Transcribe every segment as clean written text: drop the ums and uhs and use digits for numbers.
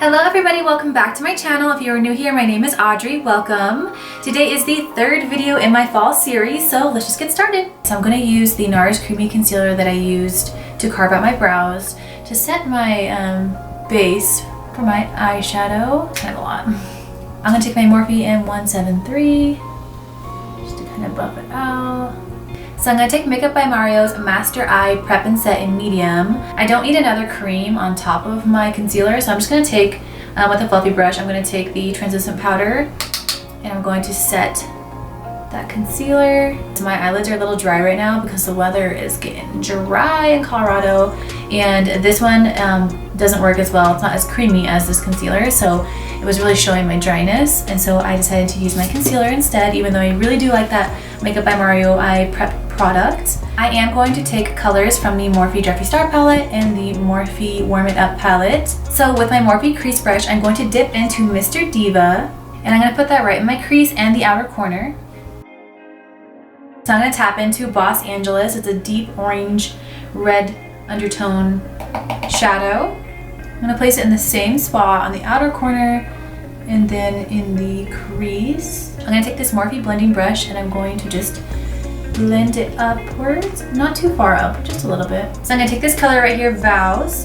Hello everybody, welcome back to my channel. If you are new here, my name is Audrey. Welcome. Today is the third video in my fall series, so let's just get started. So I'm going to use the NARS Creamy Concealer that I used to carve out my brows to set my base for my eyeshadow. It's kind of a lot. I'm going to take my Morphe M173 just to kind of buff it out. So I'm going to take Makeup by Mario's Master Eye Prep and Set in medium. I don't need another cream on top of my concealer, so I'm just going to take, with a fluffy brush, I'm going to take the translucent powder and I'm going to set that concealer. So my eyelids are a little dry right now because the weather is getting dry in Colorado, and this one doesn't work as well. It's not as creamy as this concealer, so it was really showing my dryness, and so I decided to use my concealer instead, even though I really do like that Makeup by Mario Eye Prep product. I am going to take colors from the Morphe Jeffree Star palette and the Morphe Warm It Up palette. So with my Morphe crease brush, I'm going to dip into Mr. Diva, and I'm going to put that right in my crease and the outer corner. So I'm going to tap into Boss Angeles. It's a deep orange red undertone shadow. I'm going to place it in the same spot on the outer corner and then in the crease. I'm going to take this Morphe blending brush and I'm going to just blend it upwards, not too far up, just a little bit. So I'm going to take this color right here, Vows.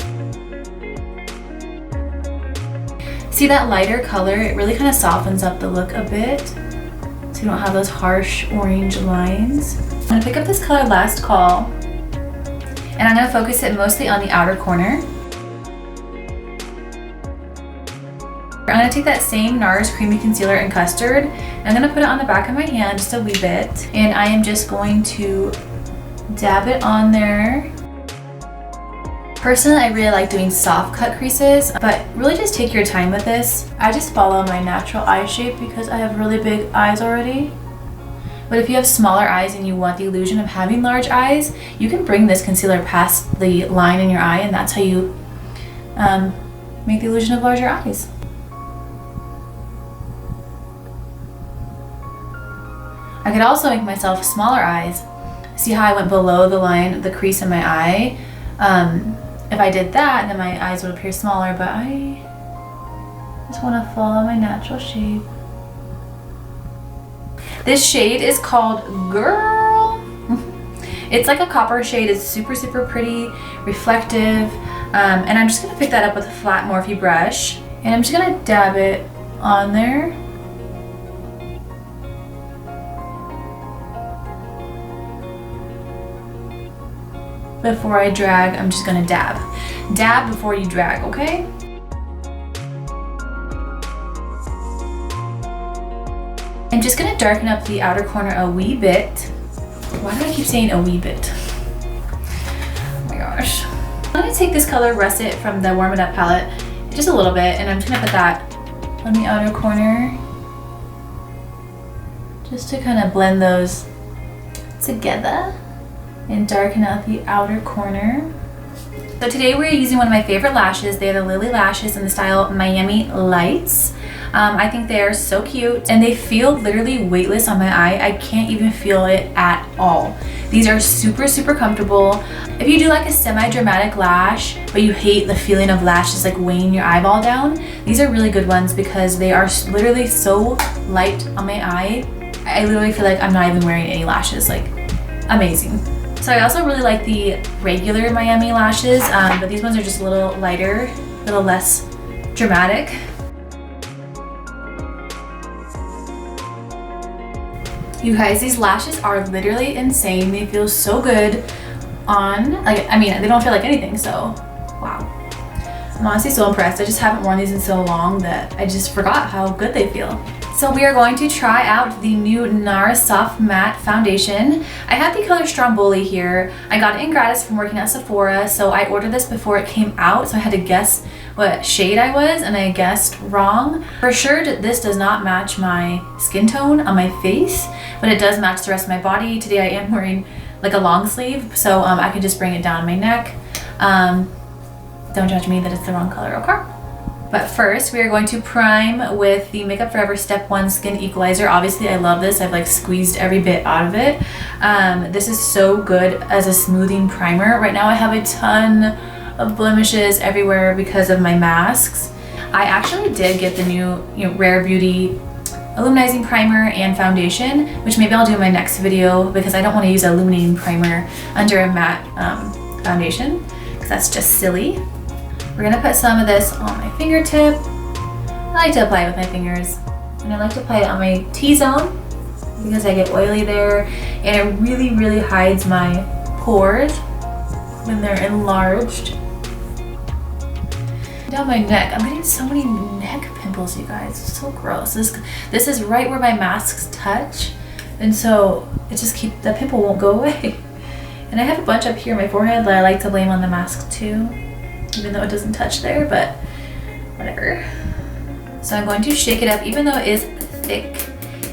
See that lighter color? It really kind of softens up the look a bit, so you don't have those harsh orange lines. I'm going to pick up this color, Last Call, and I'm going to focus it mostly on the outer corner. I'm going to take that same NARS Creamy Concealer in Custard, and I'm going to put it on the back of my hand just a wee bit, and I am just going to dab it on there. Personally, I really like doing soft cut creases, but really just take your time with this. I just follow my natural eye shape because I have really big eyes already. But if you have smaller eyes and you want the illusion of having large eyes, you can bring this concealer past the line in your eye, and that's how you make the illusion of larger eyes. I could also make myself smaller eyes. See how I went below the line, the crease in my eye? If I did that, then my eyes would appear smaller, but I just want to follow my natural shape. This shade is called Girl. It's like a copper shade. It's super, super pretty, reflective. And I'm just going to pick that up with a flat Morphe brush. And I'm just going to dab it on there. Before I drag, I'm just gonna dab. Dab before you drag, okay? I'm just gonna darken up the outer corner a wee bit. Why do I keep saying a wee bit? Oh my gosh. I'm gonna take this color Russet from the Warm It Up palette, just a little bit, and I'm just gonna put that on the outer corner, just to kind of blend those together and darken out the outer corner. So today we're using one of my favorite lashes. They're the Lily lashes in the style Miami Lights. I think they are so cute, and they feel literally weightless on my eye. I can't even feel it at all. These are super, super comfortable. If you do like a semi-dramatic lash, but you hate the feeling of lashes like weighing your eyeball down, these are really good ones because they are literally so light on my eye. I literally feel like I'm not even wearing any lashes, like amazing. So I also really like the regular Miami lashes, but these ones are just a little lighter, a little less dramatic. You guys, these lashes are literally insane. They feel so good on, like, I mean, they don't feel like anything, so wow. I'm honestly so impressed. I just haven't worn these in so long that I just forgot how good they feel. So we are going to try out the new NARS Soft Matte Foundation. I have the color Stromboli here. I got it in gratis from working at Sephora, so I ordered this before it came out, so I had to guess what shade I was, and I guessed wrong. For sure, this does not match my skin tone on my face, but it does match the rest of my body. Today I am wearing like a long sleeve, so I can just bring it down my neck. Don't judge me that it's the wrong color, okay? But first, we are going to prime with the Makeup Forever Step 1 Skin Equalizer. Obviously, I love this. I've like squeezed every bit out of it. This is so good as a smoothing primer. Right now, I have a ton of blemishes everywhere because of my masks. I actually did get the new Rare Beauty illuminizing primer and foundation, which maybe I'll do in my next video because I don't want to use an illuminating primer under a matte foundation because that's just silly. We're gonna put some of this on my fingertip. I like to apply it with my fingers, and I like to apply it on my T-zone because I get oily there, and it really, really hides my pores when they're enlarged. Down my neck, I'm getting so many neck pimples, you guys. It's so gross. This is right where my masks touch, and so it just the pimple won't go away. And I have a bunch up here on my forehead that I like to blame on the mask too, even though it doesn't touch there, but whatever. So I'm going to shake it up, even though it is thick,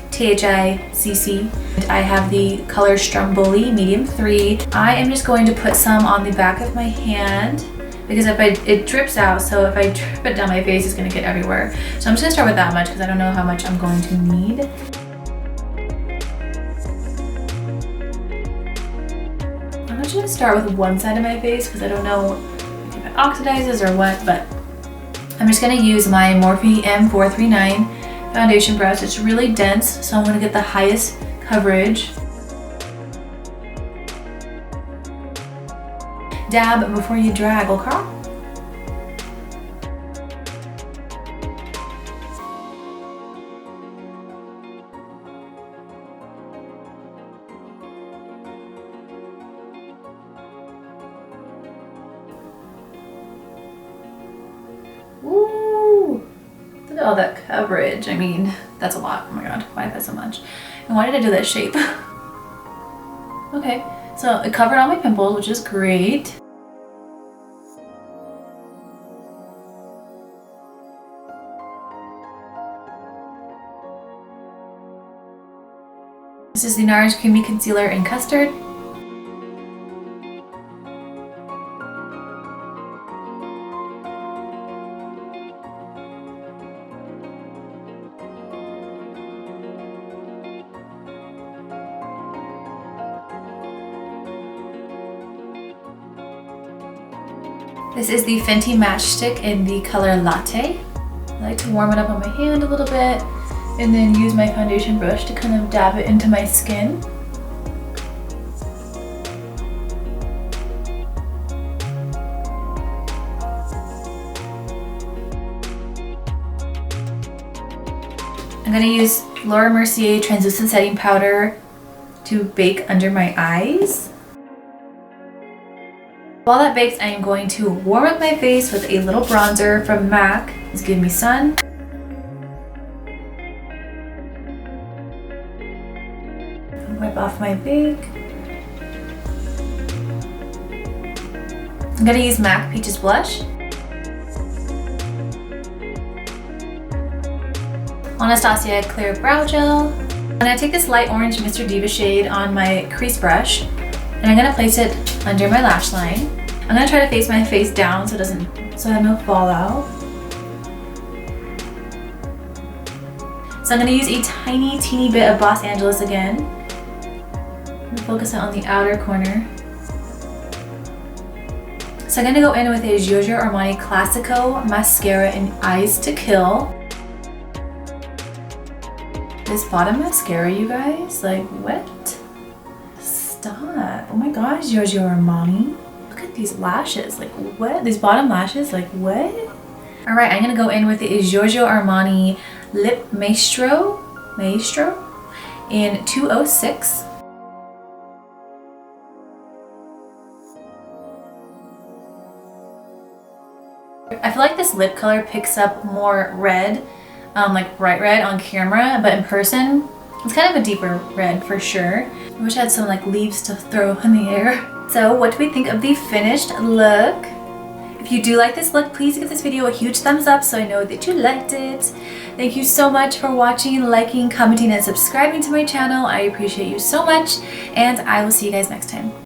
THICC. I have the color Stromboli medium 3. I am just going to put some on the back of my hand because it drips out, so if I drip it down my face, it's gonna get everywhere. So I'm just gonna start with that much because I don't know how much I'm going to need. I'm just gonna start with one side of my face because I don't know if it oxidizes or what, but I'm just gonna use my Morphe M439 foundation brush. It's really dense, so I'm gonna get the highest coverage. Dab before you drag, okay? Woo! Look at all that coverage. I mean, that's a lot. Oh my god, why is that so much? And why did I do that shape? Okay, so it covered all my pimples, which is great. This is the NARS Creamy Concealer in Custard. This is the FENTY Matchstick in the color Latte. I like to warm it up on my hand a little bit and then use my foundation brush to kind of dab it into my skin. I'm gonna use Laura Mercier translucent setting powder to bake under my eyes. While that bakes, I am going to warm up my face with a little bronzer from MAC. It's Give Me Sun. Wipe off my bake. I'm gonna use MAC Peaches Blush. Anastasia Clear Brow Gel. I'm gonna take this light orange Mr. Diva shade on my crease brush, and I'm gonna place it under my lash line. I'm gonna try to face my face down so I have no fallout. So I'm gonna use a tiny, teeny bit of Los Angeles again. I'm gonna focus it on the outer corner. So I'm gonna go in with a Giorgio Armani Classico Mascara and Eyes to Kill. This bottom mascara, you guys, like what? Stop. Oh my gosh, Giorgio Armani. Look at these lashes, like what? These bottom lashes, like what? All right, I'm gonna go in with the Giorgio Armani Lip Maestro in 206. I feel like this lip color picks up more red, like bright red on camera, but in person, it's kind of a deeper red for sure. I wish I had some like leaves to throw in the air. So what do we think of the finished look? If you do like this look, please give this video a huge thumbs up so I know that you liked it. Thank you so much for watching, liking, commenting, and subscribing to my channel. I appreciate you so much, and I will see you guys next time.